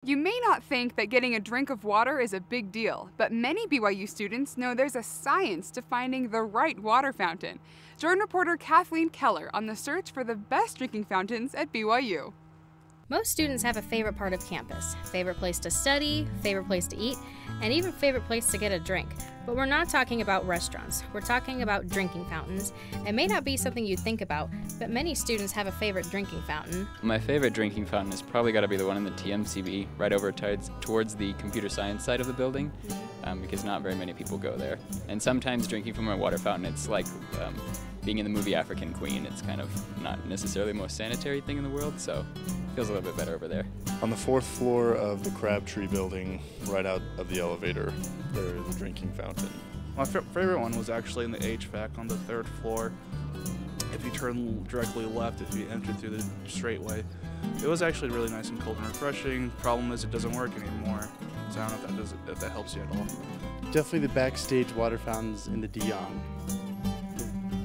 You may not think that getting a drink of water is a big deal, but many BYU students know there's a science to finding the right water fountain. Join reporter Kathleen Keller on the search for the best drinking fountains at BYU. Most students have a favorite part of campus, favorite place to study, favorite place to eat, and even favorite place to get a drink. But we're not talking about restaurants, we're talking about drinking fountains. It may not be something you'd think about, but many students have a favorite drinking fountain. My favorite drinking fountain has probably got to be the one in the TMCB, right over towards the computer science side of the building, because not very many people go there. And sometimes drinking from a water fountain, it's like being in the movie African Queen. It's kind of not necessarily the most sanitary thing in the world, so it feels a little bit better over there. On the 4th floor of the Crabtree building, right out of the elevator, there is a drinking fountain. My favorite one was actually in the HVAC on the 3rd floor. If you turn directly left, if you enter through the straightway, it was actually really nice and cold and refreshing. Problem is it doesn't work anymore, so I don't know if that helps you at all. Definitely the backstage water fountains in the Dion.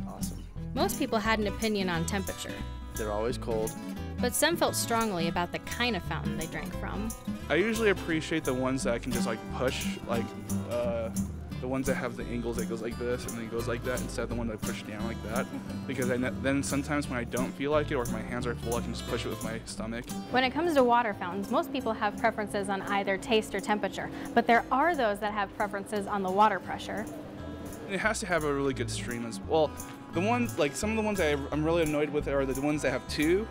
Awesome. Most people had an opinion on temperature, They're always cold. but some felt strongly about the kind of fountain they drank from. I usually appreciate the ones that I can just like push, like the ones that have the angles that goes like this and then it goes like that instead of the one that I push down like that. Because then sometimes when I don't feel like it or if my hands are full, I can just push it with my stomach. When it comes to water fountains, most people have preferences on either taste or temperature, but there are those that have preferences on the water pressure. And it has to have a really good stream as well. The ones, like some of the ones I'm really annoyed with are the ones that have 2.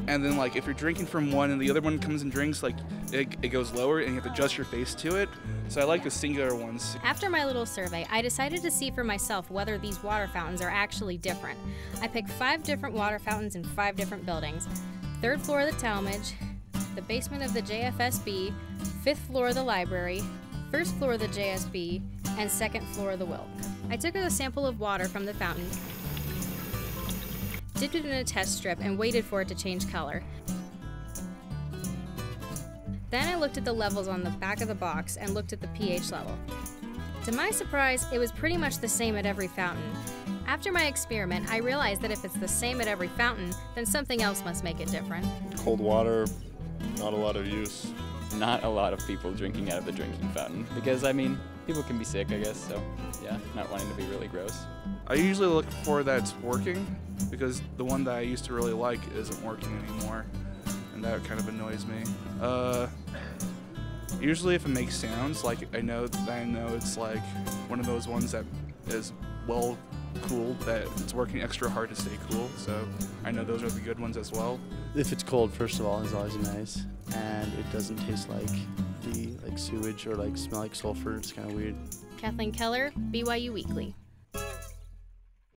And then like if you're drinking from one and the other one comes and drinks, like it goes lower and you have to adjust your face to it. So I like the singular ones. After my little survey, I decided to see for myself whether these water fountains are actually different. I picked 5 different water fountains in 5 different buildings. 3rd floor of the Talmadge, the basement of the JFSB, 5th floor of the library, 1st floor of the JSB, and 2nd floor of the Wilk. I took a sample of water from the fountain, dipped it in a test strip, and waited for it to change color. Then I looked at the levels on the back of the box and looked at the pH level. To my surprise, it was pretty much the same at every fountain. After my experiment, I realized that if it's the same at every fountain, then something else must make it different. Cold water, not a lot of use. Not a lot of people drinking out of the drinking fountain, because I mean, people can be sick, I guess, so yeah, not wanting to be really gross. I usually look for that it's working because the one that I used to really like isn't working anymore, and that kind of annoys me. Usually if it makes sounds, like I know it's like one of those ones that is well cooled, that it's working extra hard to stay cool, so I know those are the good ones as well. If it's cold, first of all, is always nice, and it doesn't taste like sewage or smell like sulfur. It's kind of weird. Kathleen Keller, BYU Weekly.